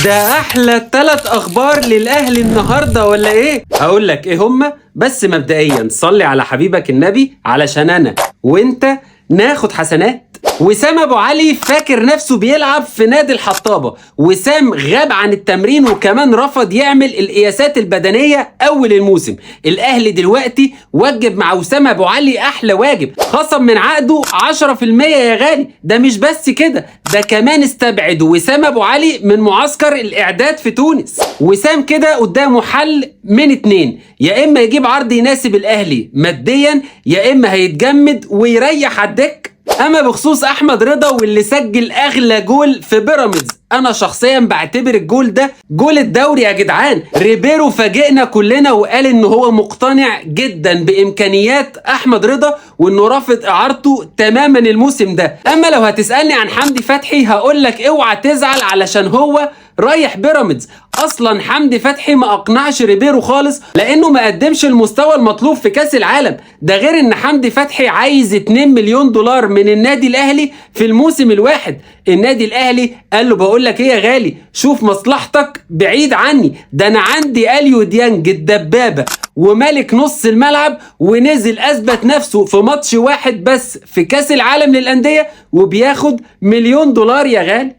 ده احلى 3 اخبار للاهلي النهارده ولا ايه؟ هقول لك ايه هما، بس مبدئيا صلي على حبيبك النبي علشان انا وانت ناخد حسنات. وسام ابو علي فاكر نفسه بيلعب في نادي الحطابه، وسام غاب عن التمرين وكمان رفض يعمل القياسات البدنيه اول الموسم. الاهلي دلوقتي وجب مع وسام ابو علي احلى واجب، خصم من عقده 10% يا غالي. ده مش بس كده، ده كمان استبعد وسام ابو علي من معسكر الاعداد في تونس. وسام كده قدامه حل من اتنين، يا اما يجيب عرض يناسب الاهلي ماديا، يا اما هيتجمد ويريح على الدكه. اما بخصوص احمد رضا واللي سجل اغلى جول في بيراميدز، انا شخصيا بعتبر الجول ده جول الدوري يا جدعان. ريبيرو فاجئنا كلنا وقال ان هو مقتنع جدا بامكانيات احمد رضا وانه رافض اعارته تماما الموسم ده. اما لو هتسالني عن حمدي فتحي هقول لك اوعى تزعل علشان هو رايح بيراميدز. اصلا حمدي فتحي ما اقنعش ريبيرو خالص لانه ما قدمش المستوى المطلوب في كاس العالم. ده غير ان حمدي فتحي عايز 2 مليون دولار من النادي الاهلي في الموسم الواحد. النادي الاهلي قال له بقول لك ايه يا غالي، شوف مصلحتك بعيد عني، ده انا عندي اليو ديانج الدبابه وملك نص الملعب، ونزل اثبت نفسه في ماتش واحد بس في كاس العالم للانديه وبياخد 1 مليون دولار يا غالي.